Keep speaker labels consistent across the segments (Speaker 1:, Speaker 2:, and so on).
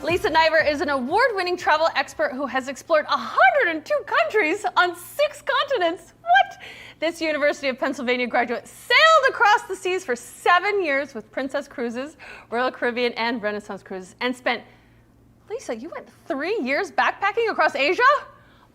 Speaker 1: Lisa Niver is an award-winning travel expert who has explored 102 countries on 6 continents. What? This University of Pennsylvania graduate sailed across the seas for 7 years with Princess Cruises, Royal Caribbean, and Renaissance Cruises, and spent, Lisa, you went 3 years backpacking across Asia?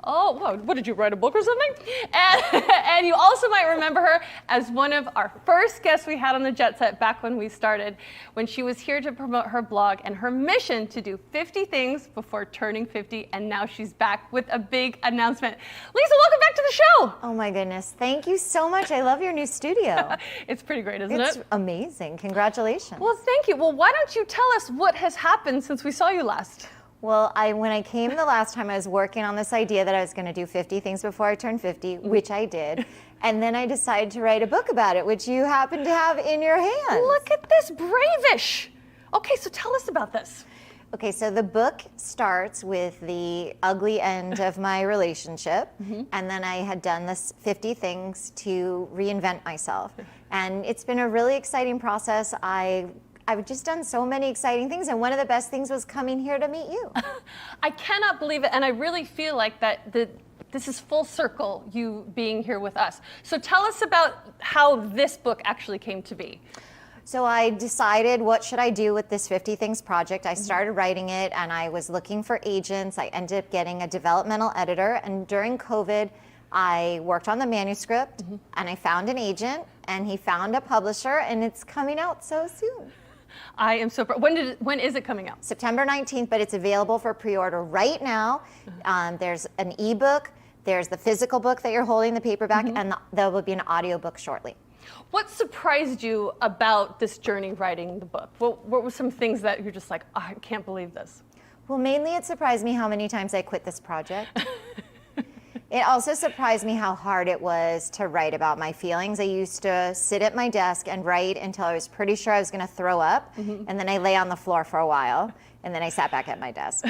Speaker 1: Oh, well, what, did you write a book or something? And you also might remember her as one of our first guests we had on the Jet Set back when we started, when she was here to promote her blog and her mission to do 50 things before turning 50, and now she's back with a big announcement. Lisa, welcome back to the show.
Speaker 2: Oh my goodness, thank you so much. I love your new studio.
Speaker 1: It's pretty great, isn't it?
Speaker 2: It's amazing, congratulations.
Speaker 1: Well, thank you. Well, why don't you tell us what has happened since we saw you last?
Speaker 2: Well, when I came the last time, I was working on this idea that I was going to do 50 things before I turned 50, which I did. And then I decided to write a book about it, which you happen to have in your hands.
Speaker 1: Look at this, bravish. Okay, so tell us about this.
Speaker 2: Okay, so the book starts with the ugly end of my relationship, and then I had done this 50 things to reinvent myself. And it's been a really exciting process. I've just done so many exciting things, and one of the best things was coming here to meet you.
Speaker 1: I cannot believe it, and I really feel like this is full circle, you being here with us. So tell us about how this book actually came to be.
Speaker 2: So I decided, what should I do with this 50 Things project? I started writing it, and I was looking for agents. I ended up getting a developmental editor, and during COVID, I worked on the manuscript, and I found an agent, and he found a publisher, and it's coming out so soon.
Speaker 1: I am so proud. When is it coming out?
Speaker 2: September 19th, but it's available for pre-order right now. There's an ebook, there's the physical book that you're holding, the paperback, and there will be an audiobook shortly.
Speaker 1: What surprised you about this journey writing the book? What were some things that you're just like, oh, I can't believe this?
Speaker 2: Well, mainly it surprised me how many times I quit this project. It also surprised me how hard it was to write about my feelings. I used to sit at my desk and write until I was pretty sure I was going to throw up, and then I lay on the floor for a while, and then I sat back at my desk.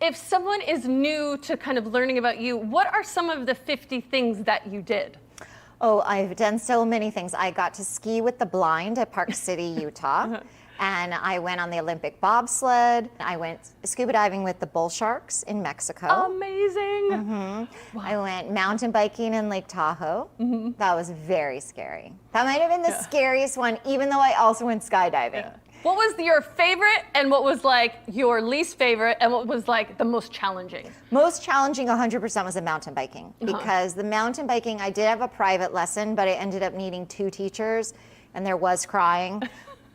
Speaker 1: If someone is new to kind of learning about you, what are some of the 50 things that you did?
Speaker 2: Oh, I've done so many things. I got to ski with the blind at Park City, Utah. And I went on the Olympic bobsled. I went scuba diving with the bull sharks in Mexico.
Speaker 1: Amazing.
Speaker 2: Wow. I went mountain biking in Lake Tahoe. That was very scary. That might have been the scariest one, even though I also went skydiving.
Speaker 1: What was your favorite, and what was like your least favorite, and what was like the most challenging?
Speaker 2: Most challenging 100% was the mountain biking, because the mountain biking, I did have a private lesson, but I ended up needing 2 teachers, and there was crying.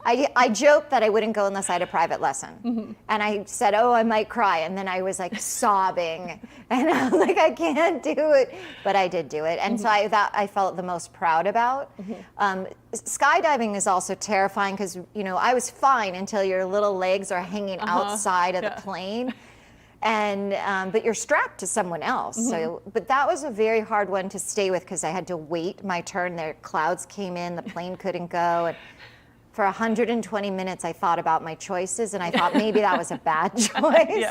Speaker 2: I joked that I wouldn't go unless I had a private lesson. And I said, oh, I might cry. And then I was like sobbing. And I was like, I can't do it. But I did do it. And so I felt the most proud about. Skydiving is also terrifying because, you know, I was fine until your little legs are hanging outside of the plane. And but you're strapped to someone else. So, but that was a very hard one to stay with because I had to wait my turn. The clouds came in, the plane couldn't go. And for 120 minutes, I thought about my choices, and I thought maybe that was a bad choice,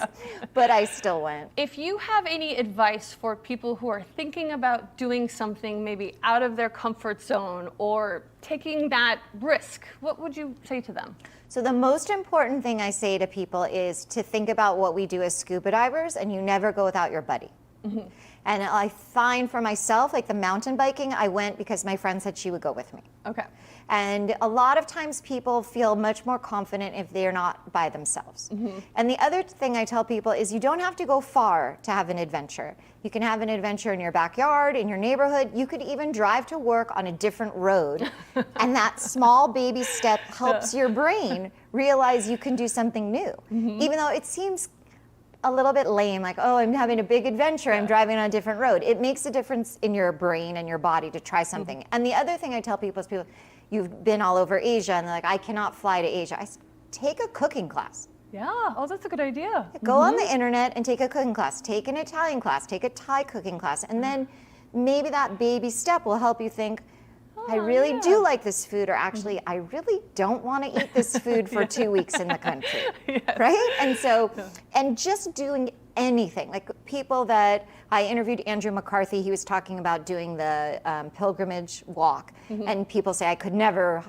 Speaker 2: but I still went.
Speaker 1: If you have any advice for people who are thinking about doing something maybe out of their comfort zone or taking that risk, what would you say to them?
Speaker 2: So the most important thing I say to people is to think about what we do as scuba divers, and you never go without your buddy. And I find for myself, like the mountain biking, I went because my friend said she would go with me.
Speaker 1: Okay.
Speaker 2: And a lot of times people feel much more confident if they're not by themselves. And the other thing I tell people is you don't have to go far to have an adventure. You can have an adventure in your backyard, in your neighborhood. You could even drive to work on a different road. And that small baby step helps your brain realize you can do something new. Even though it seems a little bit lame, like, oh, I'm having a big adventure, I'm driving on a different road. It makes a difference in your brain and your body to try something. And the other thing I tell people is, you've been all over Asia, and they're like, I cannot fly to Asia. Take a cooking class.
Speaker 1: Yeah, oh, that's a good idea.
Speaker 2: Go on the internet and take a cooking class. Take an Italian class, take a Thai cooking class, and then maybe that baby step will help you think, I really do like this food, or actually, I really don't want to eat this food for 2 weeks in the country, right? And so, and just doing anything, like people that, I interviewed Andrew McCarthy, he was talking about doing the pilgrimage walk, and people say, I could never,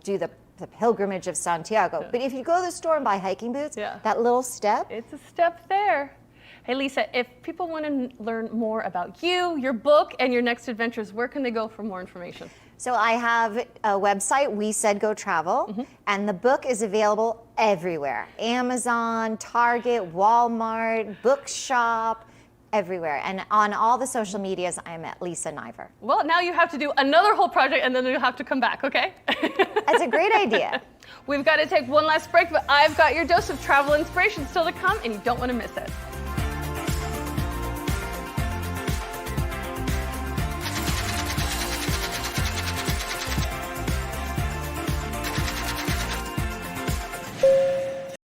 Speaker 2: do the the pilgrimage of Santiago. But if you go to the store and buy hiking boots, that little step.
Speaker 1: It's a step there. Hey, Lisa, if people want to learn more about you, your book, and your next adventures, where can they go for more information?
Speaker 2: So I have a website, We Said Go Travel, and the book is available everywhere. Amazon, Target, Walmart, Bookshop, everywhere. And on all the social medias, I'm at Lisa Niver.
Speaker 1: Well, now you have to do another whole project, and then you'll have to come back, okay?
Speaker 2: That's a great idea.
Speaker 1: We've got to take one last break, but I've got your dose of travel inspiration still to come, and you don't want to miss it.